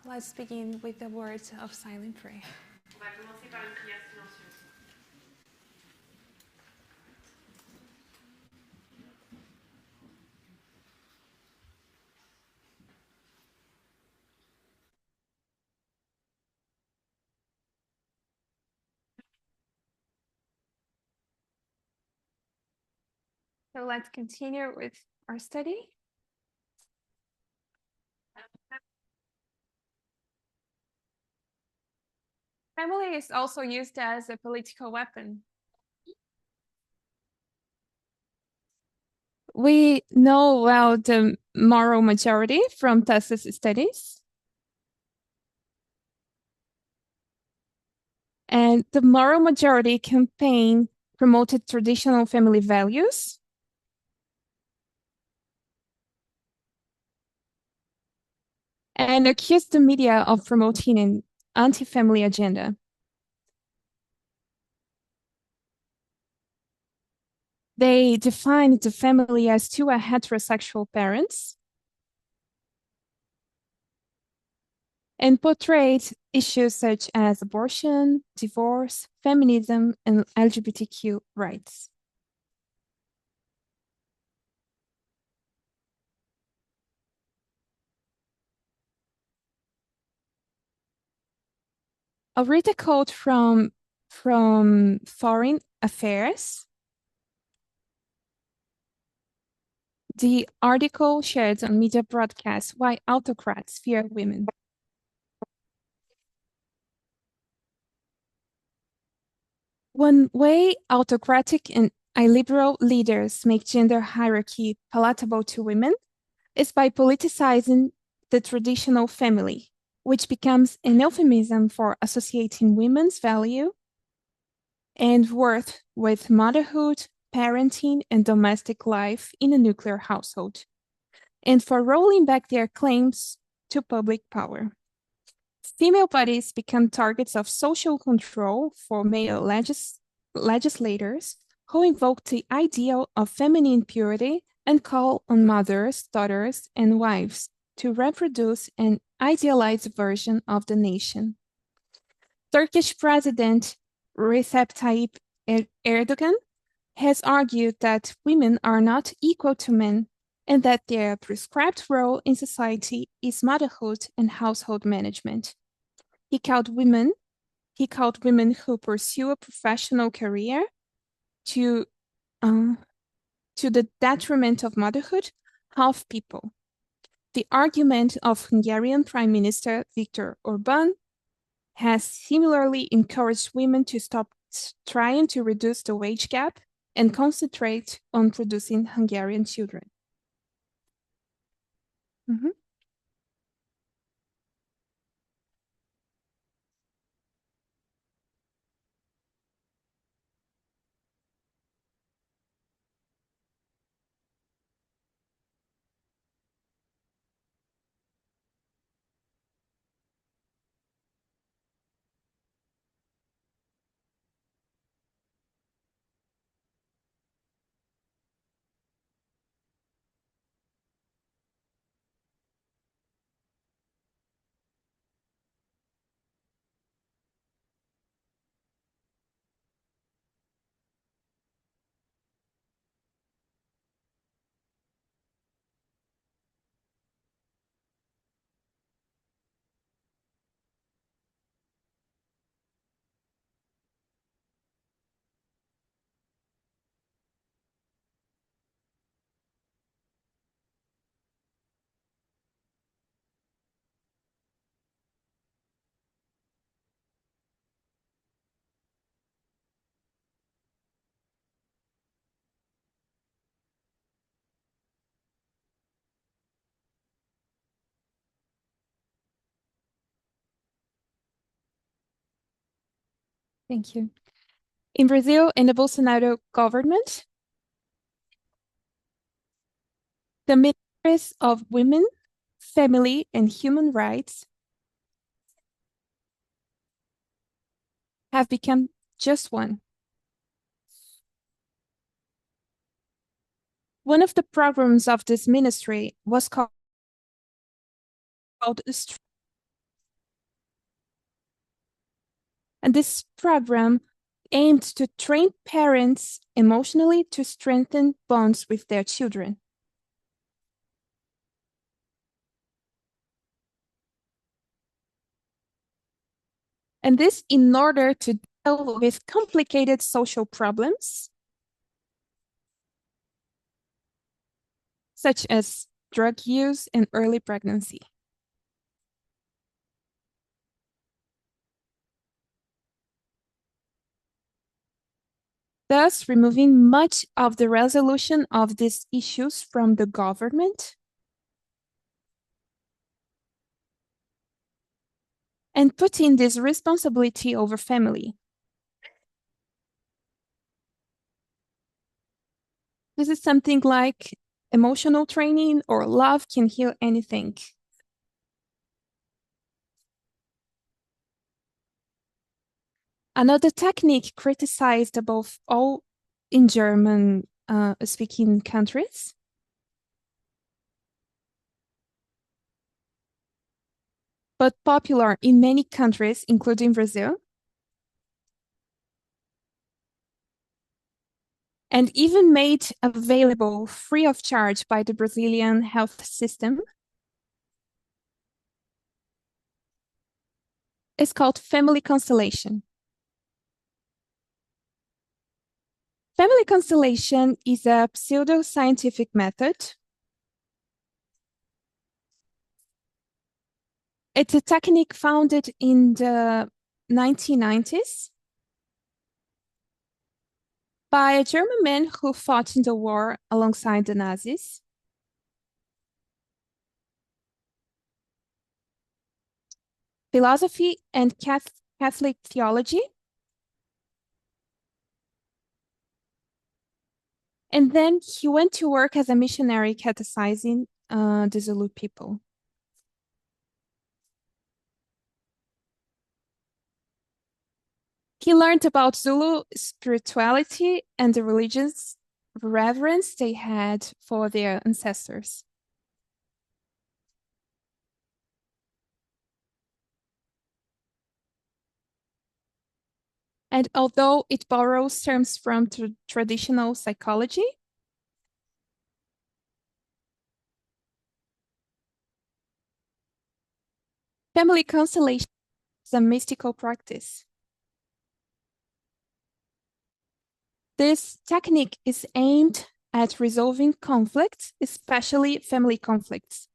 Let's begin with the words of silent prayer. On va commencer par une prière silencieuse. So let's continue with our study. Family is also used as a political weapon. We know well the moral majority from Tessa's studies. And the moral majority campaign promoted traditional family values and accused the media of promoting an anti-family agenda. They defined the family as two heterosexual parents and portrayed issues such as abortion, divorce, feminism, and LGBTQ rights. I'll read a quote from Foreign Affairs. The article shares on media broadcasts why autocrats fear women. One way autocratic and illiberal leaders make gender hierarchy palatable to women is by politicizing the traditional family, which becomes an euphemism for associating women's value and worth with motherhood, parenting, and domestic life in a nuclear household, and for rolling back their claims to public power. Female bodies become targets of social control for male legislators who invoke the ideal of feminine purity and call on mothers, daughters, and wives to reproduce an idealized version of the nation. Turkish President Recep Tayyip Erdogan has argued that women are not equal to men and that their prescribed role in society is motherhood and household management. He called women who pursue a professional career to the detriment of motherhood, half people. The argument of Hungarian Prime Minister Viktor Orban has similarly encouraged women to stop trying to reduce the wage gap and concentrate on producing Hungarian children. Mm-hmm. Thank you. In Brazil, in the Bolsonaro government, the ministries of women, family, and human rights have become just one. One of the programs of this ministry was called And this program aimed to train parents emotionally to strengthen bonds with their children. And this in order to deal with complicated social problems, such as drug use and early pregnancy. Thus removing much of the resolution of these issues from the government and putting this responsibility over family. This is something like emotional training or love can heal anything. Another technique criticized above all in German speaking countries but popular in many countries, including Brazil, and even made available free of charge by the Brazilian health system, is called family constellation. Family constellation is a pseudo-scientific method. It's a technique founded in the 1990s by a German man who fought in the war alongside the Nazis. Philosophy and Catholic theology. And then he went to work as a missionary catechizing the Zulu people. He learned about Zulu spirituality and the religious reverence they had for their ancestors. And although it borrows terms from traditional psychology, family constellation is a mystical practice. This technique is aimed at resolving conflicts, especially family conflicts.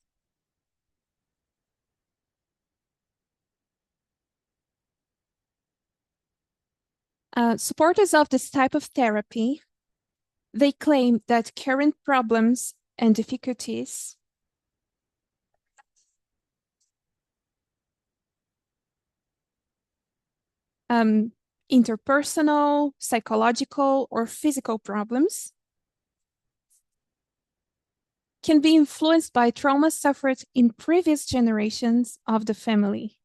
Supporters of this type of therapy, they claim that current problems and difficulties interpersonal, psychological, or physical problems can be influenced by trauma suffered in previous generations of the family.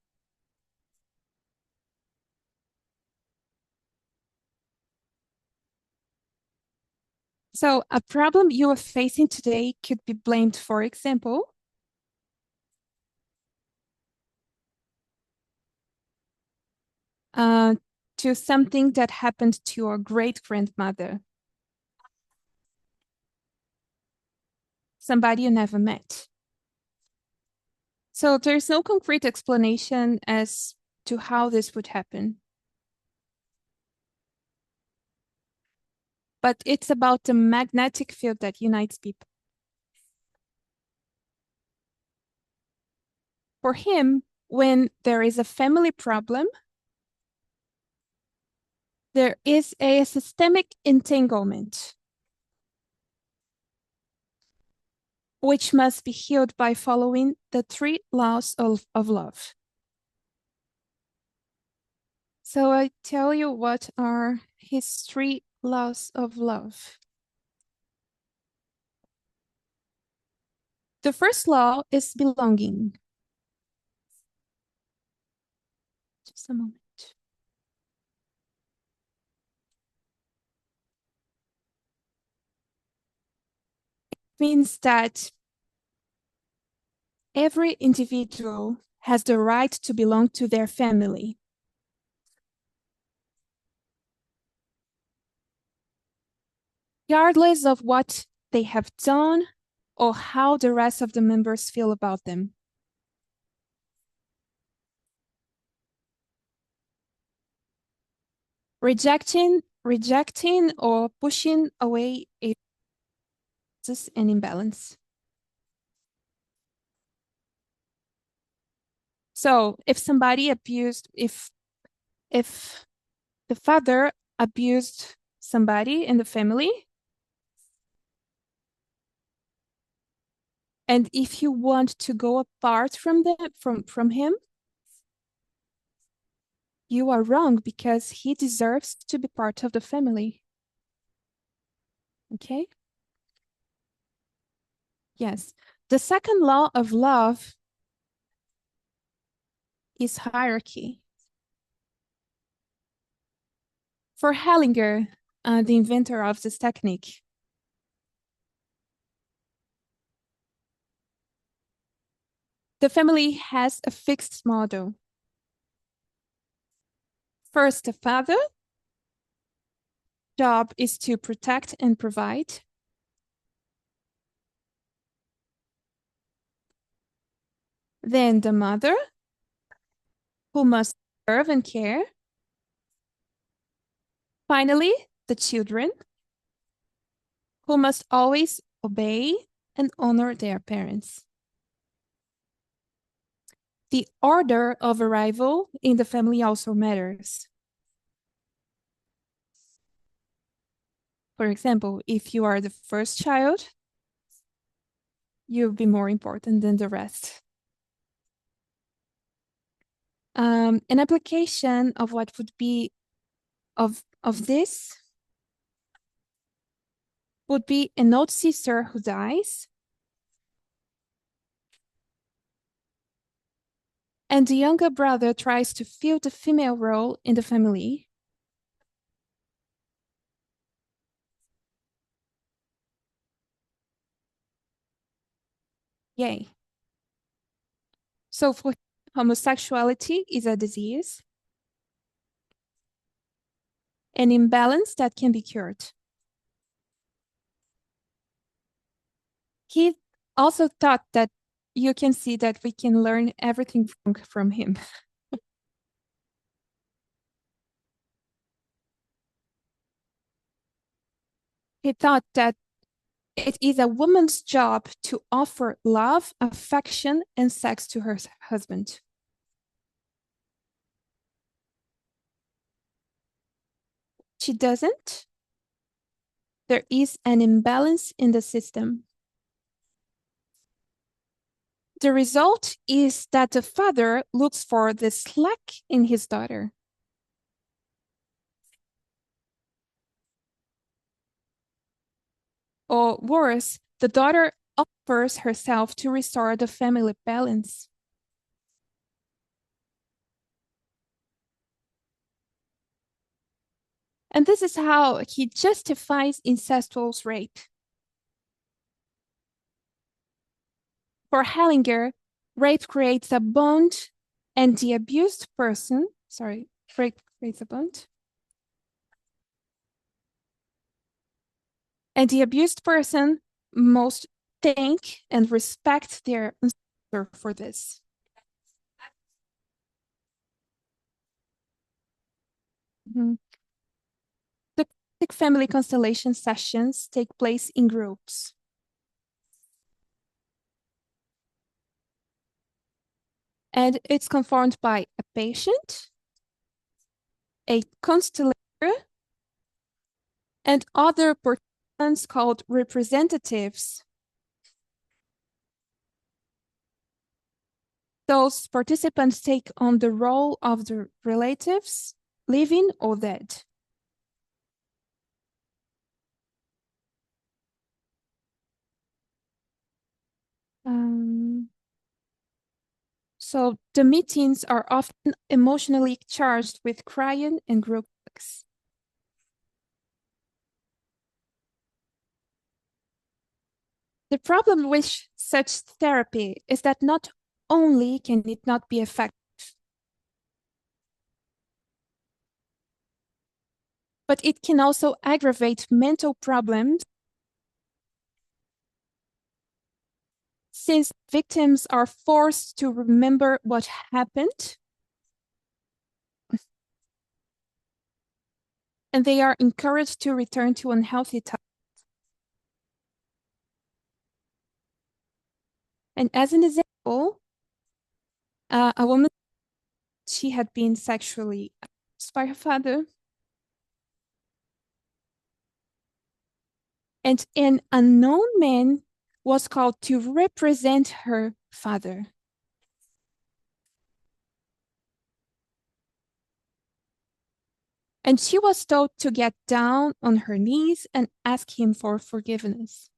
So a problem you are facing today could be blamed, for example, to something that happened to your great-grandmother, somebody you never met. So there's no concrete explanation as to how this would happen. But it's about the magnetic field that unites people. For him, when there is a family problem, there is a systemic entanglement, which must be healed by following the 3 laws of love. So I tell you what are his 3 laws of love. The first law is belonging. Just a moment. It means that every individual has the right to belong to their family. regardless of what they have done or how the rest of the members feel about them. Rejecting or pushing away a an imbalance. So if somebody abused, if the father abused somebody in the family, and if you want to go apart from them, from him, you are wrong because he deserves to be part of the family. Okay? Yes. The second law of love is hierarchy. For Hellinger, the inventor of this technique, the family has a fixed model. First, the father job is to protect and provide. Then the mother, who must serve and care. Finally, the children, who must always obey and honor their parents. The order of arrival in the family also matters. For example, if you are the first child, you'll be more important than the rest. An application of what would be of this would be an old sister who dies, and the younger brother tries to fill the female role in the family. Yay. So for homosexuality is a disease, an imbalance that can be cured. He also thought that you can see that we can learn everything from him. He thought that it is a woman's job to offer love, affection, and sex to her husband. She doesn't. There is an imbalance in the system. The result is that the father looks for the slack in his daughter. Or worse, the daughter offers herself to restore the family balance. And this is how he justifies incestuous rape. For Hellinger, rape creates a bond, and the abused person, rape creates a bond, and the abused person must thank and respect their ancestor for this. Mm-hmm. The family constellation sessions take place in groups. And it's conformed by a patient, a constellator, and other participants called representatives. Those participants take on the role of the relatives, living or dead. So the meetings are often emotionally charged with crying and group hugs. The problem with such therapy is that not only can it not be effective, but it can also aggravate mental problems since victims are forced to remember what happened and they are encouraged to return to unhealthy thoughts. And as an example, a woman, she had been sexually abused by her father, and an unknown man was called to represent her father. And she was told to get down on her knees and ask him for forgiveness.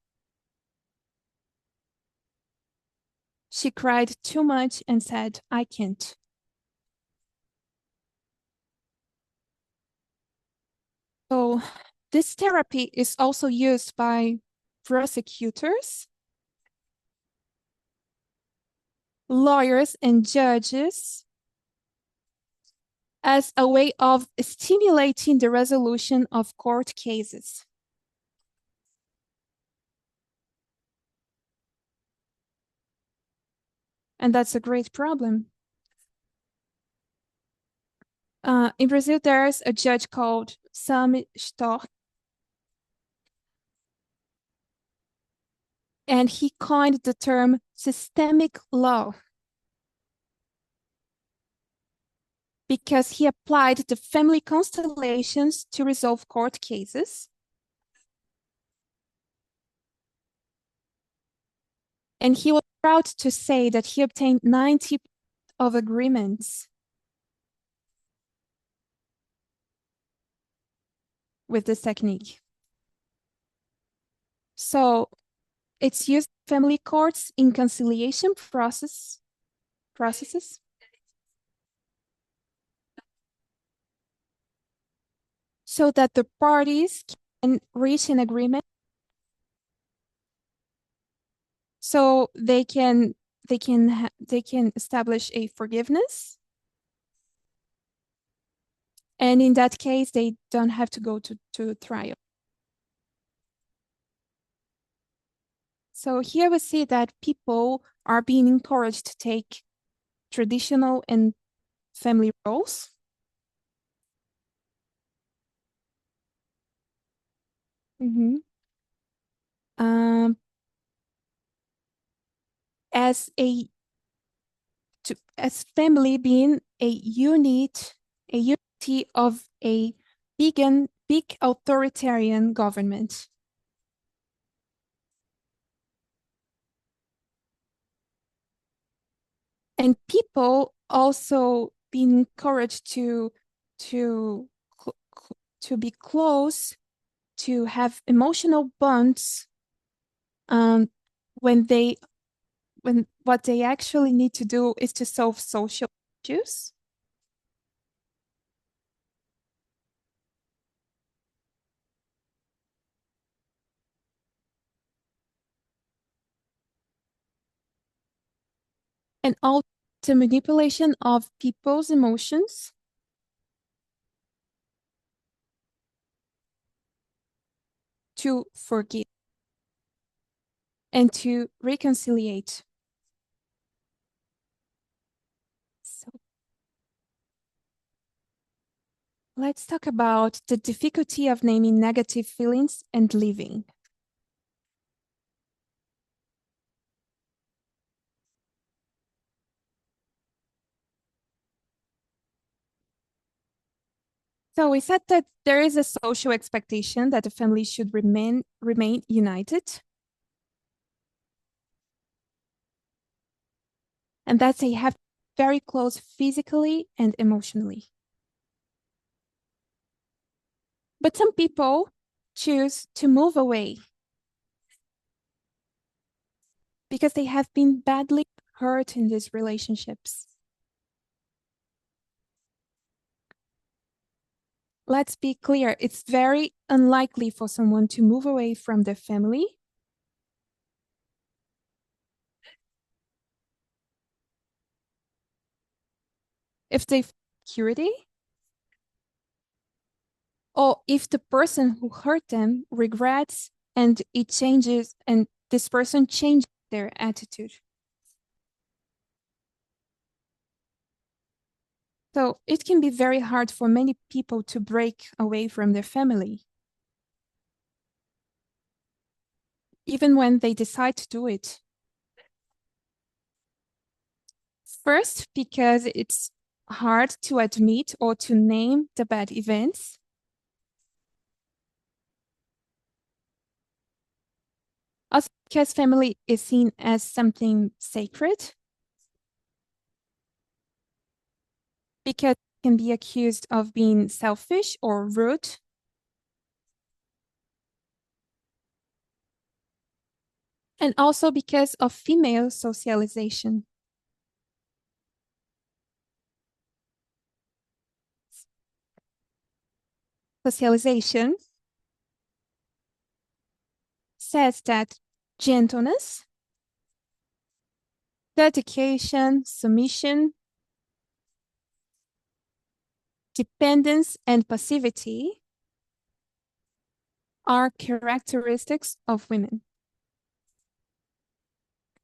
She cried too much and said, I can't. So, this therapy is also used by prosecutors, lawyers, and judges as a way of stimulating the resolution of court cases. And that's a great problem. In Brazil, there's a judge called Sam Storch, and he coined the term systemic law because he applied the family constellations to resolve court cases. And he was proud to say that he obtained 90 of agreements with this technique. So it's used in family courts in conciliation processes so that the parties can reach an agreement so they can establish a forgiveness, and in that case they don't have to go to trial. So here we see that people are being encouraged to take traditional and family roles. Mhm. Um, as as family being a unity of a big authoritarian government. And people also being encouraged to to be close, to have emotional bonds, um, when what they actually need to do is to solve social issues. And all the manipulation of people's emotions to forgive and to reconciliate. So let's talk about the difficulty of naming negative feelings and living. So we said that there is a social expectation that the family should remain united, and that they have very close physically and emotionally. But some people choose to move away because they have been badly hurt in these relationships. Let's be clear, it's very unlikely for someone to move away from their family if they feel security or if the person who hurt them regrets and it changes, and this person changes their attitude. So it can be very hard for many people to break away from their family, even when they decide to do it. First, because it's hard to admit or to name the bad events. Also, because family is seen as something sacred, because it can be accused of being selfish or rude. And also because of female socialization. Socialization says that gentleness, dedication, submission, dependence, and passivity are characteristics of women.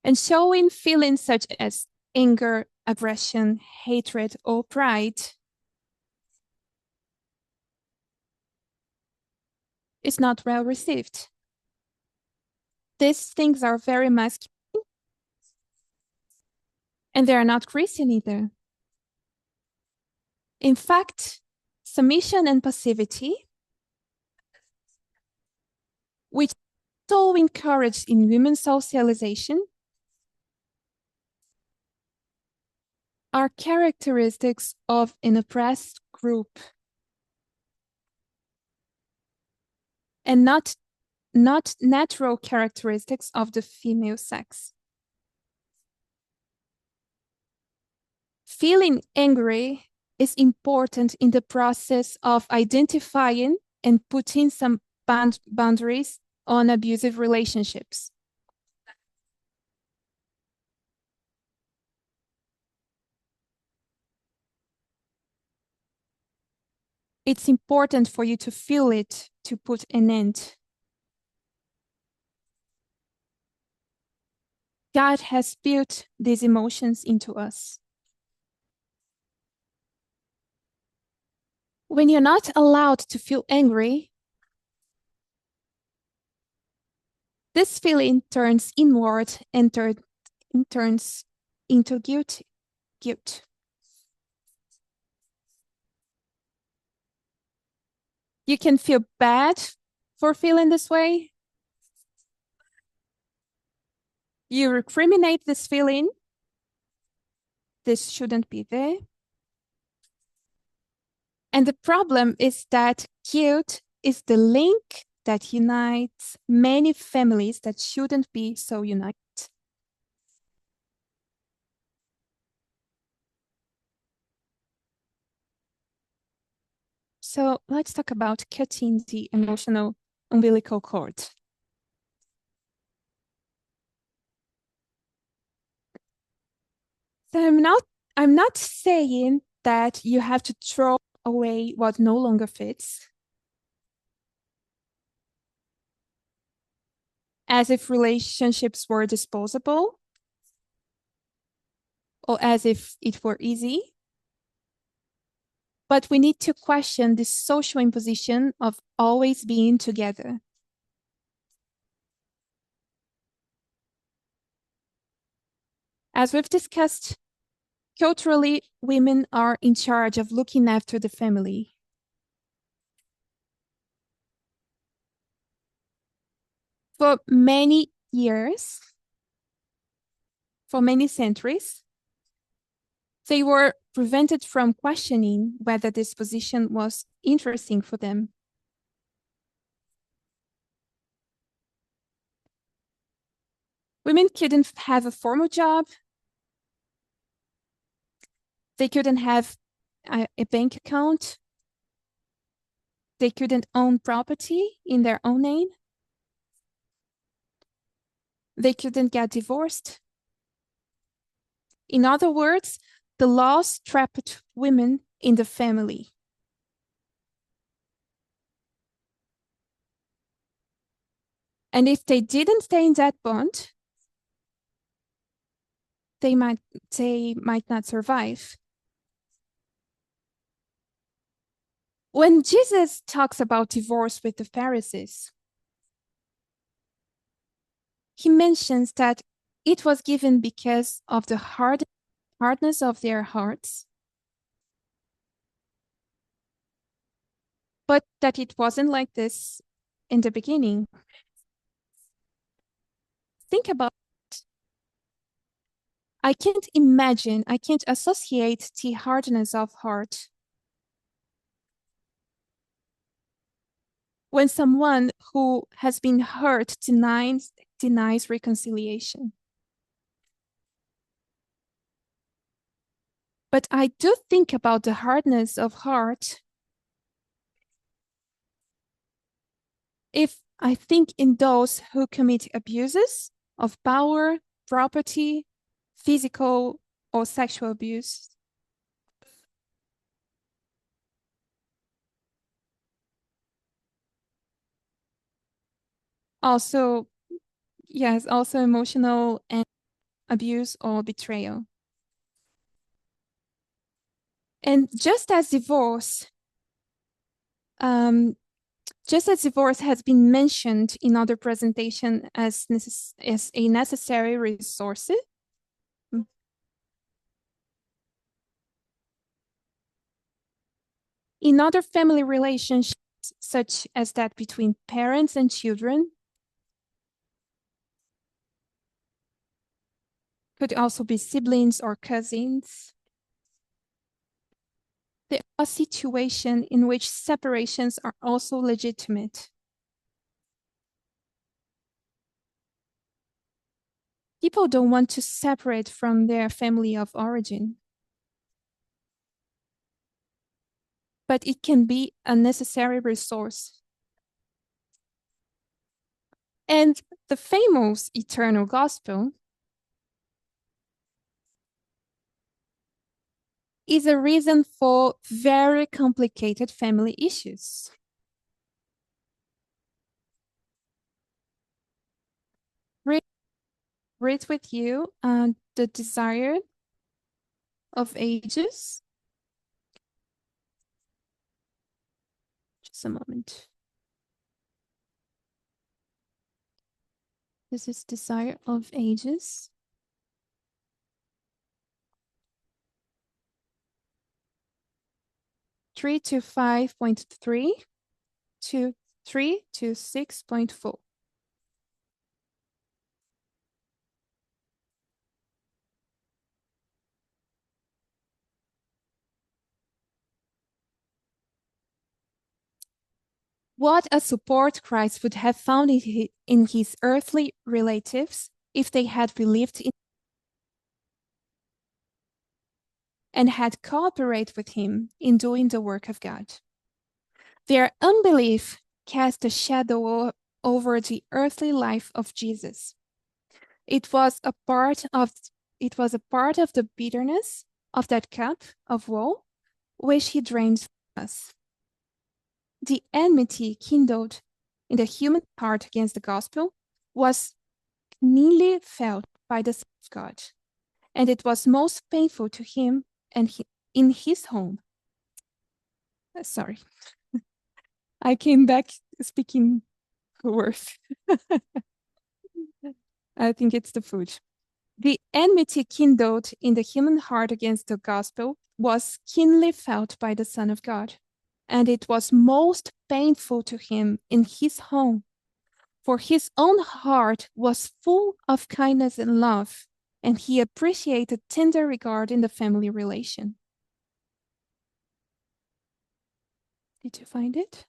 And showing feelings such as anger, aggression, hatred, or pride is not well received. These things are very masculine, and they are not Christian either. In fact, submission and passivity, which is so encouraged in women's socialization, are characteristics of an oppressed group and not natural characteristics of the female sex. Feeling angry is important in the process of identifying and putting some boundaries on abusive relationships. It's important for you to feel it to put an end. God has built these emotions into us. When you're not allowed to feel angry, this feeling turns inward and turns into guilt. You can feel bad for feeling this way. You recriminate this feeling. This shouldn't be there. And the problem is that guilt is the link that unites many families that shouldn't be so united. So let's talk about cutting the emotional umbilical cord. So I'm not saying that you have to throw away what no longer fits, as if relationships were disposable or as if it were easy. But we need to question this social imposition of always being together. As we've discussed, culturally, women are in charge of looking after the family. For many years, for many centuries, they were prevented from questioning whether this position was interesting for them. Women couldn't have a formal job. They couldn't have a bank account. They couldn't own property in their own name. They couldn't get divorced. In other words, the laws trapped women in the family. And if they didn't stay in that bond, they might they might not survive. When Jesus talks about divorce with the Pharisees, he mentions that it was given because of the hardness of their hearts, but that it wasn't like this in the beginning. Think about it. I can't associate the hardness of heart when someone who has been hurt denies reconciliation. But I do think about the hardness of heart if I think in those who commit abuses of power, property, physical or sexual abuse. Also, yes, also emotional and abuse or betrayal. And um, just as divorce has been mentioned in other presentation as a necessary resource, in other family relationships, such as that between parents and children, could also be siblings or cousins. There are situations in which separations are also legitimate. People don't want to separate from their family of origin, but it can be a necessary resource. And the famous eternal gospel is a reason for very complicated family issues. Read, read with you the desire of ages. Just a moment. This is desire of ages. 325.3 to 326.4. What a support Christ would have found in his earthly relatives if they had believed in and had cooperated with him in doing the work of God. Their unbelief cast a shadow over the earthly life of Jesus. It was a part of the bitterness of that cup of woe which he drained from us. The enmity kindled in the human heart against the gospel was keenly felt by the Son of God, and it was most painful to him and in his home. Sorry, I came back speaking worse. I think it's the food. The enmity kindled in the human heart against the gospel was keenly felt by the Son of God, and it was most painful to him in his home, for his own heart was full of kindness and love, and he appreciated tender regard in the family relation. Did you find it?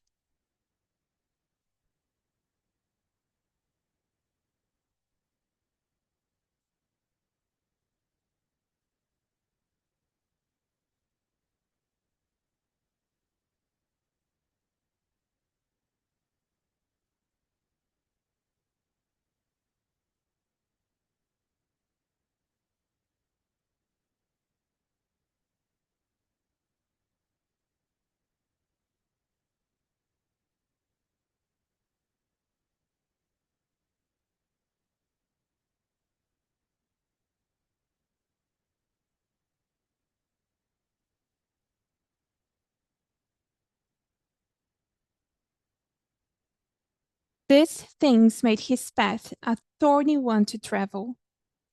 These things made his path a thorny one to travel.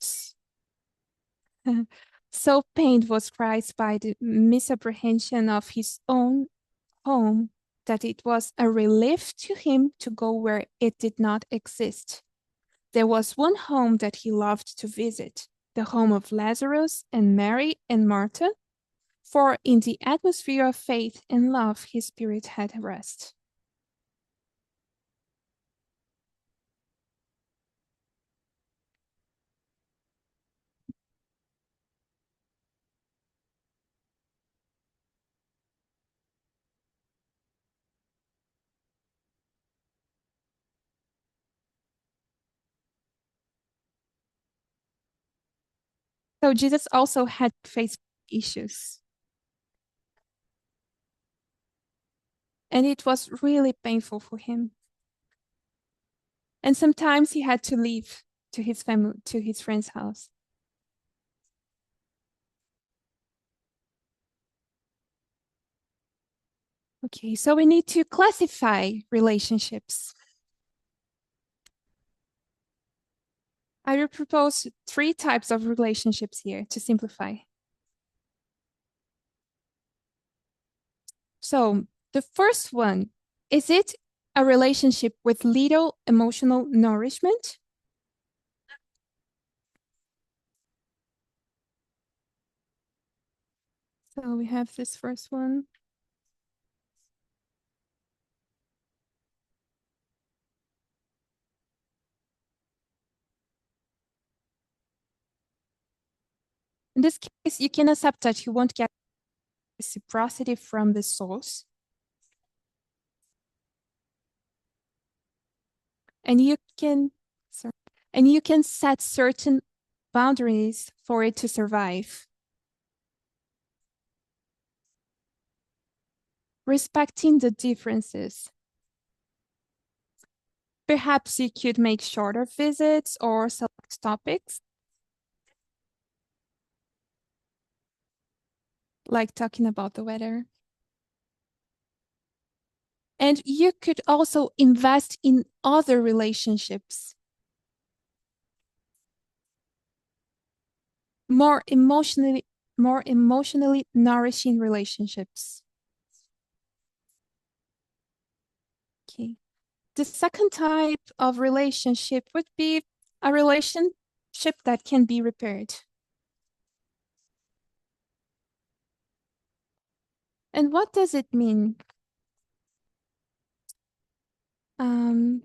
S- So pained was Christ by the misapprehension of his own home that it was a relief to him to go where it did not exist. There was one home that he loved to visit, the home of Lazarus and Mary and Martha, for in the atmosphere of faith and love his spirit had rest. So Jesus also had to face issues, and it was really painful for him. And sometimes he had to leave to his family, to his friend's house. Okay, so we need to classify relationships. I will propose three types of relationships here to simplify. So the first one, is it a relationship with little emotional nourishment? So we have this first one. In this case, you can accept that you won't get reciprocity from the source, and you can, sorry, and you can set certain boundaries for it to survive. Respecting the differences. Perhaps you could make shorter visits or select topics, like talking about the weather. And you could also invest in other relationships, more emotionally, more emotionally nourishing relationships. Okay. The second type of relationship would be a relationship that can be repaired. And what does it mean? Um,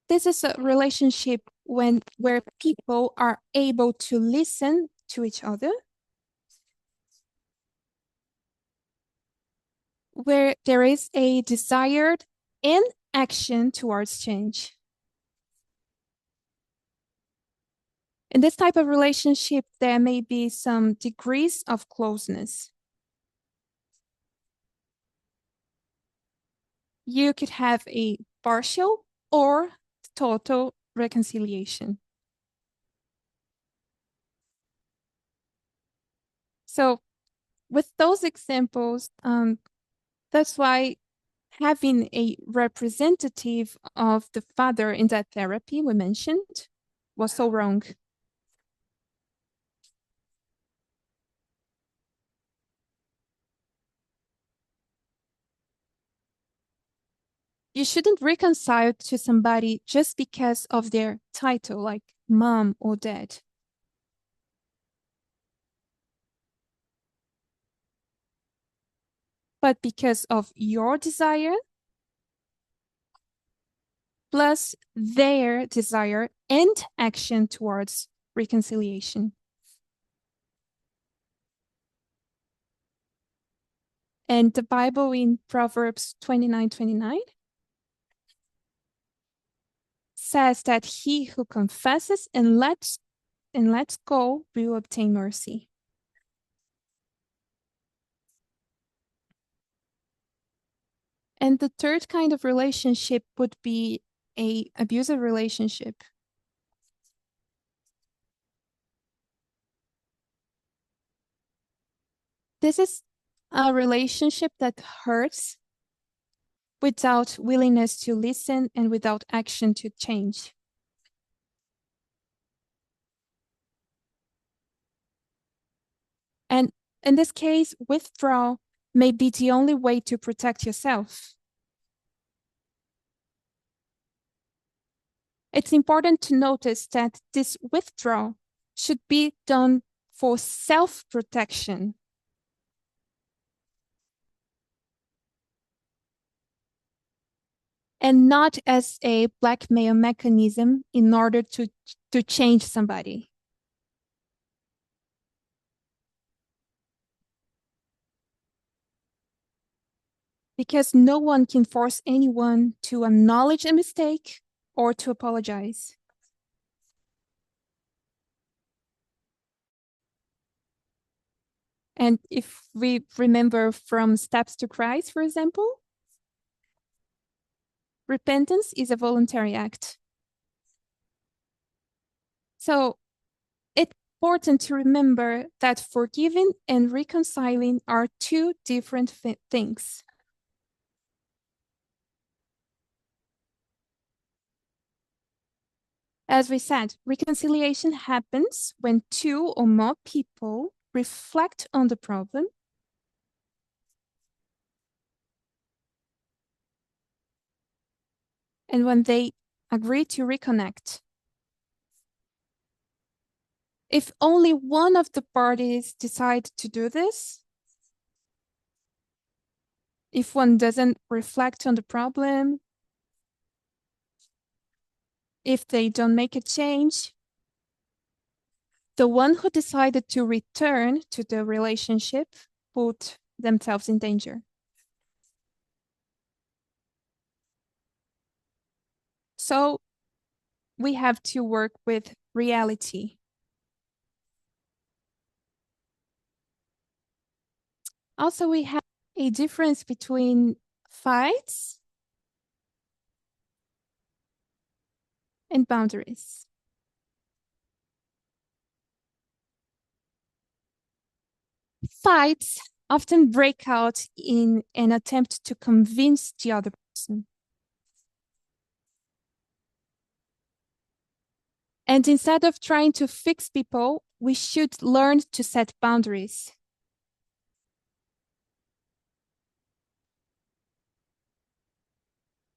this is a relationship where people are able to listen to each other, where there is a desired and action towards change. In this type of relationship, there may be some degrees of closeness. You could have a partial or total reconciliation. So, with those examples, that's why having a representative of the father in that therapy we mentioned was so wrong. You shouldn't reconcile to somebody just because of their title, like mom or dad, but because of your desire plus their desire and action towards reconciliation. And the Bible in Proverbs 29:29 says that he who confesses and lets go will obtain mercy. And the third kind of relationship would be a abusive relationship. This is a relationship that hurts without willingness to listen and without action to change. And in this case, withdrawal may be the only way to protect yourself. It's important to notice that this withdrawal should be done for self-protection. And not as a blackmail mechanism in order to change somebody. Because no one can force anyone to acknowledge a mistake or to apologize. And if we remember from Steps to Christ, for example, repentance is a voluntary act. So it's important to remember that forgiving and reconciling are two different things. As we said, reconciliation happens when two or more people reflect on the problem and when they agree to reconnect. If only one of the parties decide to do this, if one doesn't reflect on the problem, if they don't make a change, the one who decided to return to the relationship put themselves in danger. So we have to work with reality. Also, we have a difference between fights and boundaries. Fights often break out in an attempt to convince the other person. And instead of trying to fix people, we should learn to set boundaries.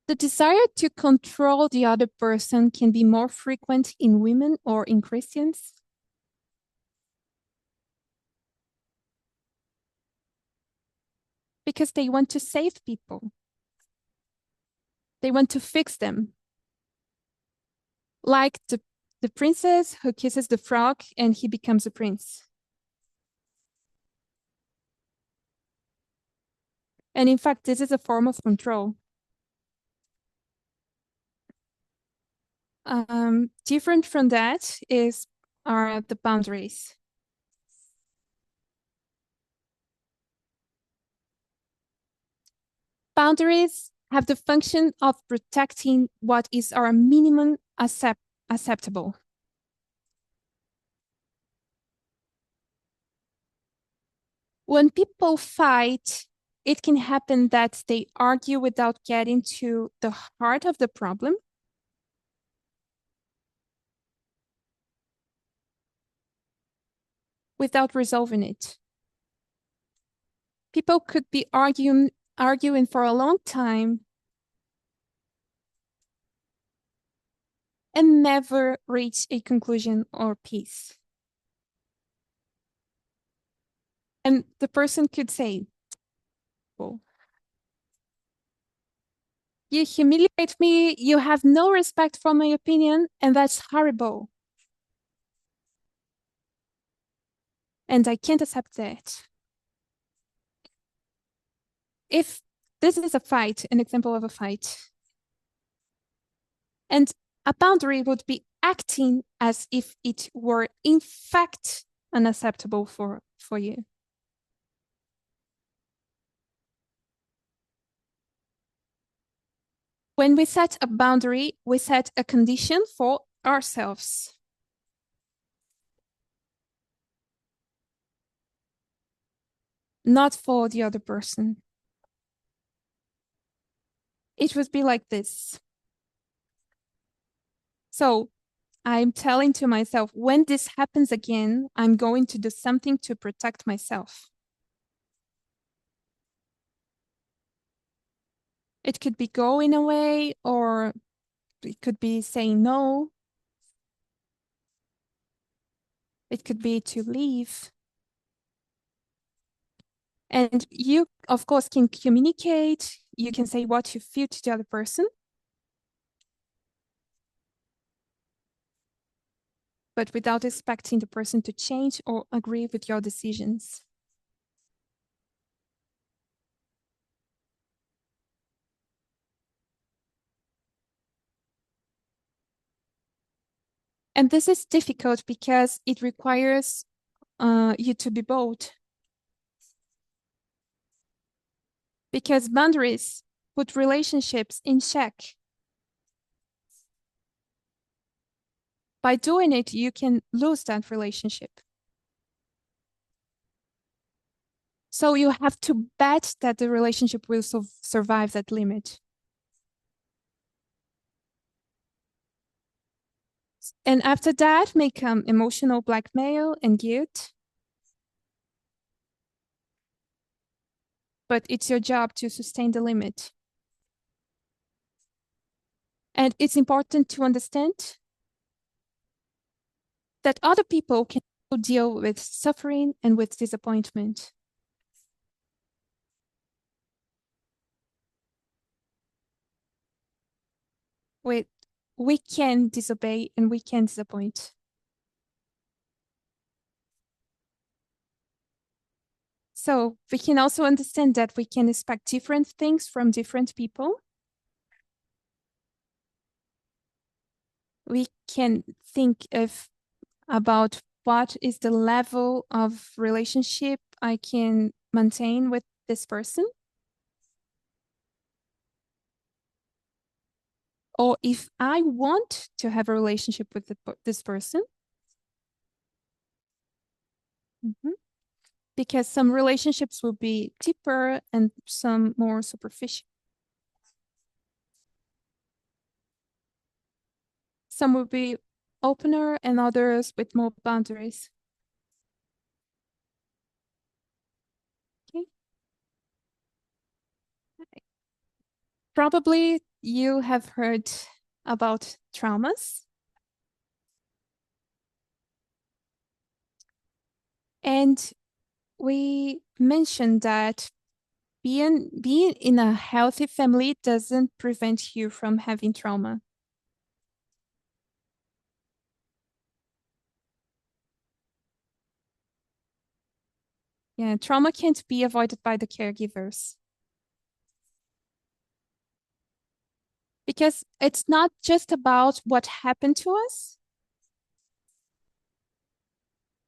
The desire to control the other person can be more frequent in women or in Christians. Because they want to save people. They want to fix them. Like the princess who kisses the frog and he becomes a prince. And in fact, this is a form of control. Different from that are the boundaries. Boundaries have the function of protecting what is our minimum acceptable. When people fight, it can happen that they argue without getting to the heart of the problem. Without resolving it. People could be arguing for a long time and never reach a conclusion or peace. And the person could say, well, you humiliate me, you have no respect for my opinion, and that's horrible. And I can't accept that. If this is a fight, an example of a fight, and a boundary would be acting as if it were in fact unacceptable for you. When we set a boundary, we set a condition for ourselves. Not for the other person. it would be like this. So I'm telling to myself, when this happens again, I'm going to do something to protect myself. It could be going away, or it could be saying no. It could be to leave. And you, of course, can communicate. You can say what you feel to the other person, but without expecting the person to change or agree with your decisions. And this is difficult because it requires you to be bold. Because boundaries put relationships in check. By doing it, you can lose that relationship. So you have to bet that the relationship will survive that limit. And after that may come emotional blackmail and guilt. But it's your job to sustain the limit. And it's important to understand that other people can deal with suffering and with disappointment. We can disobey and we can disappoint. So we can also understand that we can expect different things from different people. We can think about what is the level of relationship I can maintain with this person. Or if I want to have a relationship with this person. Mhm. Because some relationships will be deeper and some more superficial. Some will be opener and others with more boundaries. Okay. Probably you have heard about traumas. And we mentioned that being in a healthy family doesn't prevent you from having trauma. Yeah, trauma can't be avoided by the caregivers. Because it's not just about what happened to us,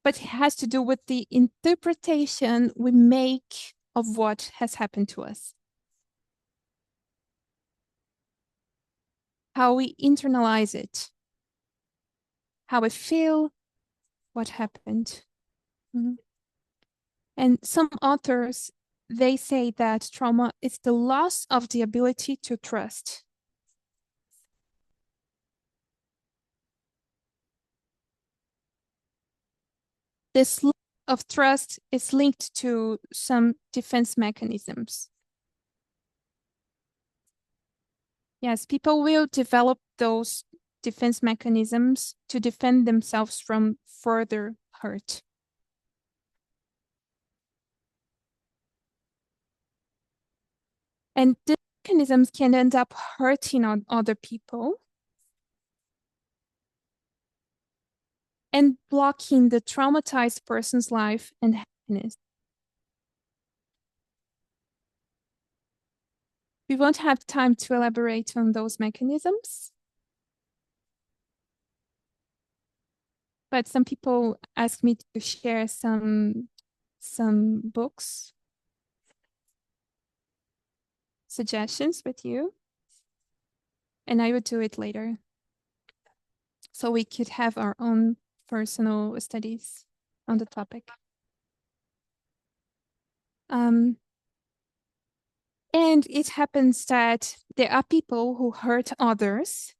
but it has to do with the interpretation we make of what has happened to us. How we internalize it, how we feel what happened. Mhm. And some authors, they say that trauma is the loss of the ability to trust. This lack of trust is linked to some defense mechanisms. Yes, people will develop those defense mechanisms to defend themselves from further hurt. And these mechanisms can end up hurting on other people and blocking the traumatized person's life and happiness. We won't have time to elaborate on those mechanisms, but some people ask me to share some books suggestions with you, and I would do it later. So we could have our own personal studies on the topic. Um, And it happens that there are people who hurt others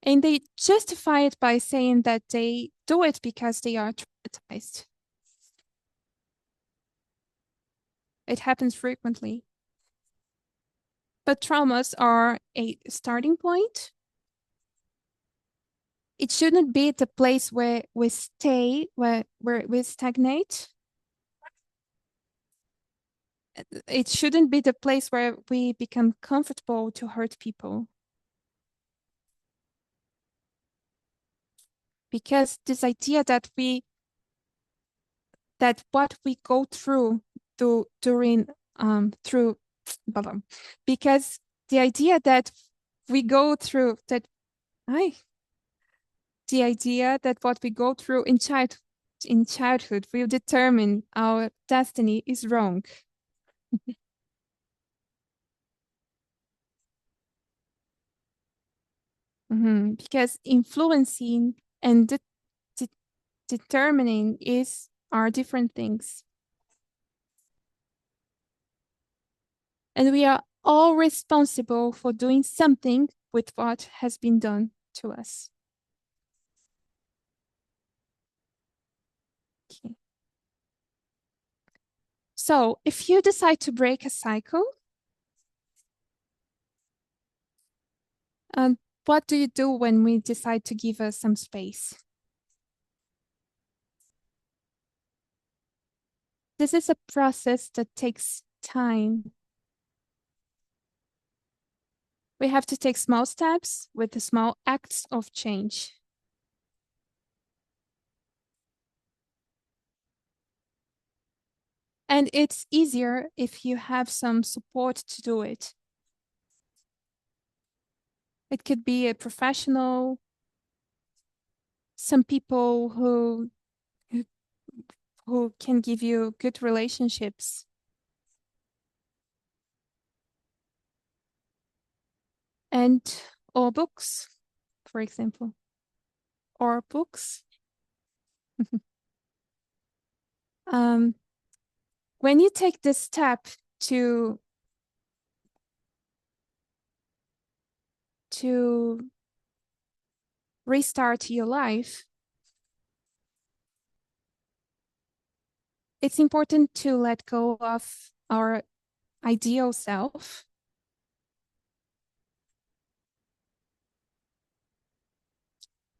and they justify it by saying that they do it because they are traumatized. It happens frequently. But traumas are a starting point. It shouldn't be the place where we stay, where we stagnate. It shouldn't be the place where we become comfortable to hurt people. Because this idea that what we go through during through blah, blah, because the idea that we go through that I the idea that what we go through in childhood will determine our destiny is wrong. Because influencing and de determining are different things. And we are all responsible for doing something with what has been done to us. Okay. So if you decide to break a cycle, um, what do you do when we decide to give us some space? This is a process that takes time. We have to take small steps with the small acts of change. And it's easier if you have some support to do it. It could be a professional, some people who can give you good relationships. And or books, for example, or books. um, when you take this step to restart your life, it's important to let go of our ideal self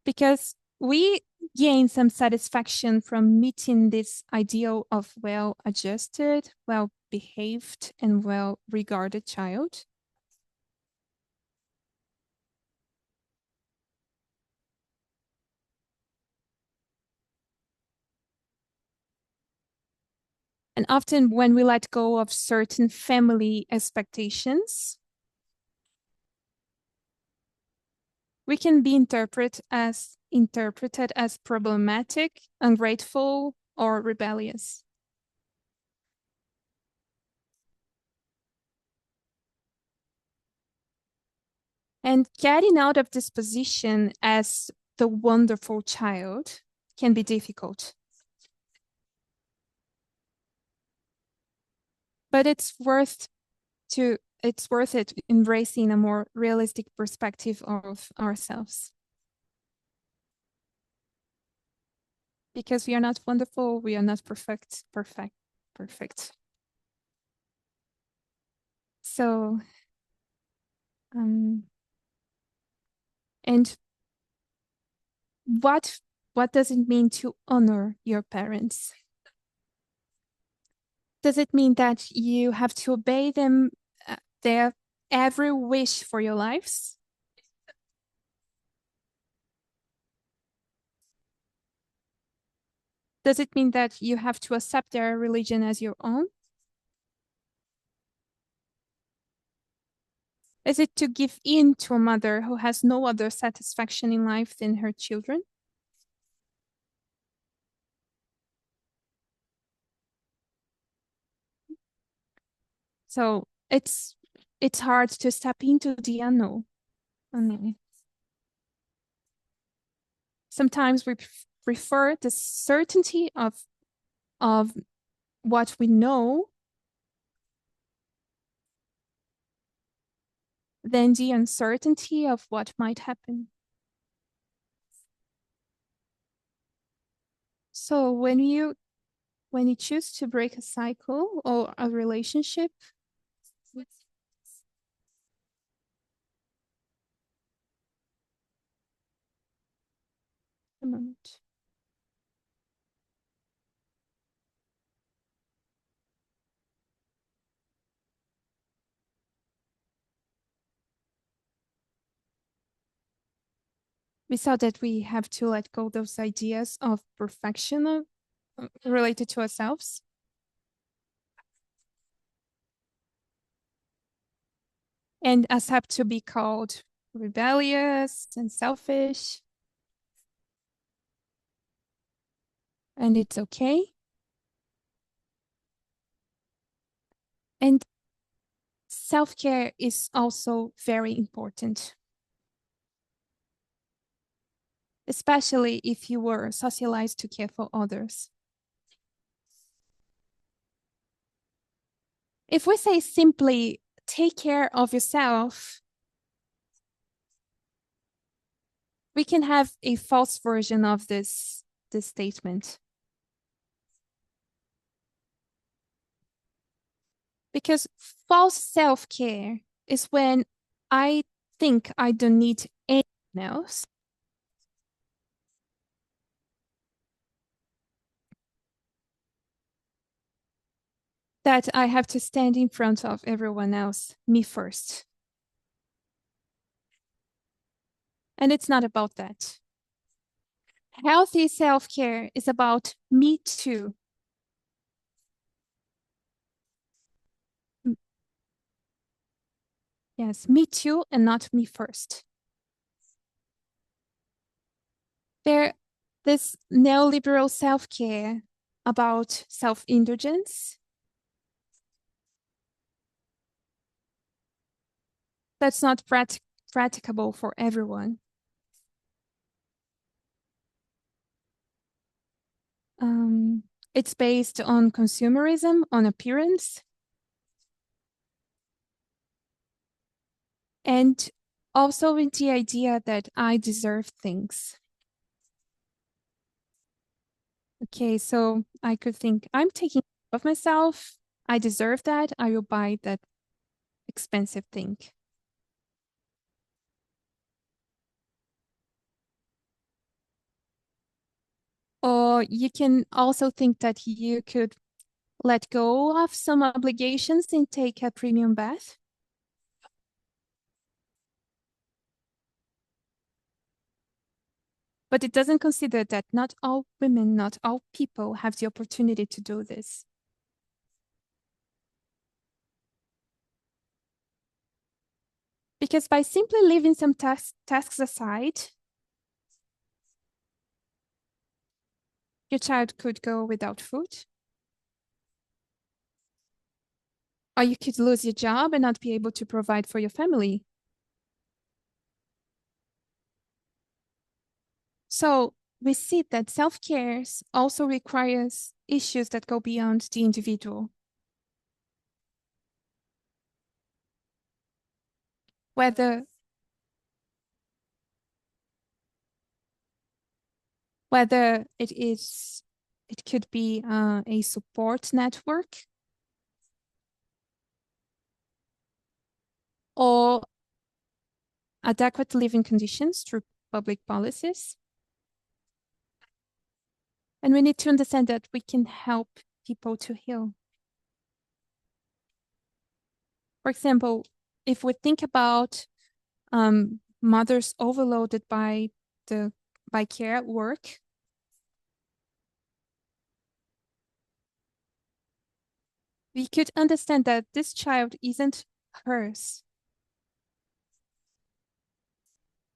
because we gain some satisfaction from meeting this ideal of well-adjusted, well-behaved, and well-regarded child. And often when we let go of certain family expectations, we can be interpreted as problematic, ungrateful, or rebellious. And getting out of this position as the wonderful child can be difficult. But it's worth it embracing a more realistic perspective of ourselves. Because we are not wonderful, we are not perfect. So, um, and what does it mean to honor your parents? Does it mean that you have to obey them, their every wish for your lives? Does it mean that you have to accept their religion as your own? Is it to give in to a mother who has no other satisfaction in life than her children? So it's hard to step into the unknown. Unknown. Sometimes we prefer the certainty of what we know than the uncertainty of what might happen. So when you choose to break a cycle or a relationship, a moment. We saw that we have to let go those ideas of perfection related to ourselves. And accept to be called rebellious and selfish. And it's okay. And self-care is also very important, especially if you were socialized to care for others. If we say simply, take care of yourself, we can have a false version of this statement. Because false self-care is when I think I don't need anyone else. That I have to stand in front of everyone else, me first. And it's not about that. Healthy self-care is about me too. Yes, me too, and not me first. This neoliberal self-care about self-indulgence, that's not practicable for everyone. It's based on consumerism, on appearance, and also with the idea that I deserve things. Okay, so I could think, I'm taking care of myself. I deserve that. I will buy that expensive thing. Or you can also think that you could let go of some obligations and take a premium bath. But it doesn't consider that not all women, not all people have the opportunity to do this. Because by simply leaving some tasks aside, your child could go without food, or you could lose your job and not be able to provide for your family. So we see that self-care also requires issues that go beyond the individual. Whether it could be a support network or adequate living conditions through public policies. And we need to understand that we can help people to heal. For example, if we think about mothers overloaded by care at work, we could understand that this child isn't hers.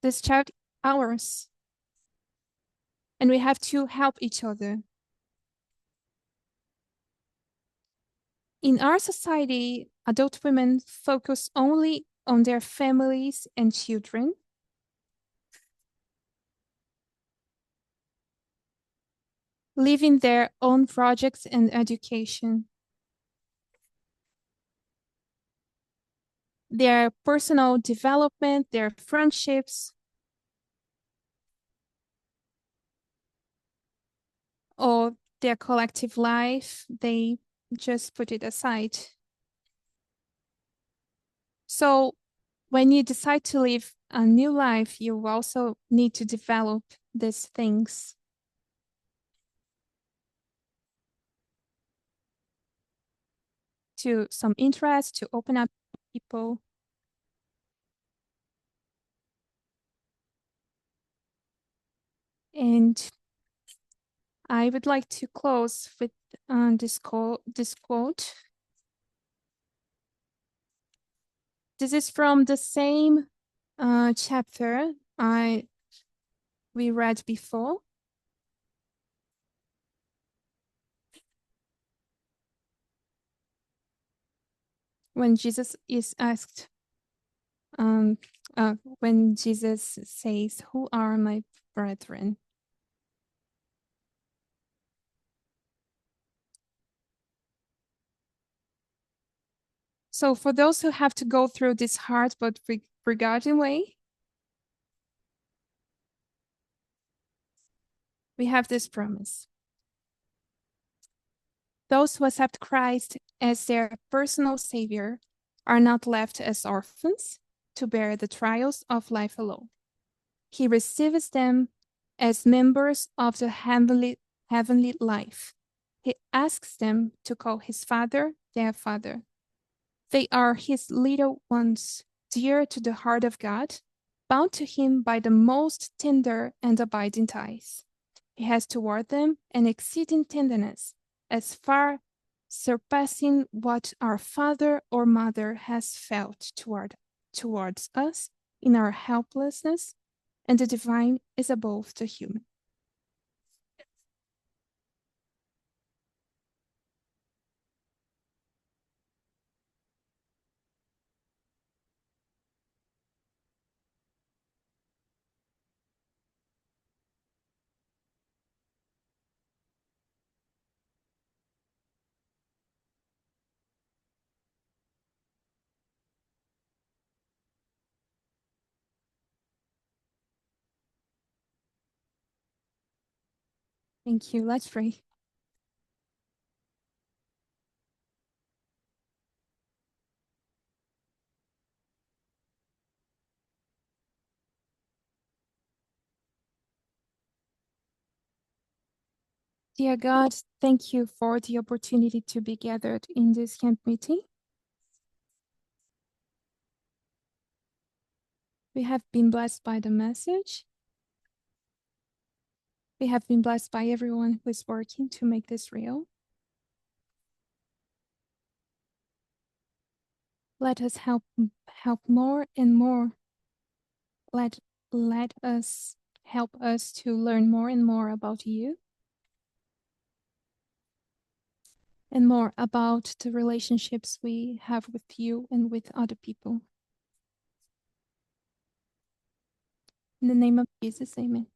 This child ours. And we have to help each other. In our society, adult women focus only on their families and children. living their own projects and education, their personal development, their friendships, or their collective life, they just put it aside. So when you decide to live a new life, you also need to develop these things. To some interest, to open up to people. And I would like to close with this quote. This is from the same chapter we read before. When Jesus is asked, when Jesus says, "Who are my brethren?" So for those who have to go through this hard but forgotten way, we have this promise. Those who accept Christ as their personal savior are not left as orphans to bear the trials of life alone. He receives them as members of the heavenly life. He asks them to call his Father their Father. They are his little ones, dear to the heart of God, bound to him by the most tender and abiding ties. He has toward them an exceeding tenderness, as far surpassing what our father or mother has felt towards us in our helplessness, and the divine is above the human. Thank you. Let's pray. Dear God, thank you for the opportunity to be gathered in this camp meeting. We have been blessed by the message. We have been blessed by everyone who is working to make this real. Let us help more and more. Let us help us to learn more and more about you and more about the relationships we have with you and with other people. In the name of Jesus, amen.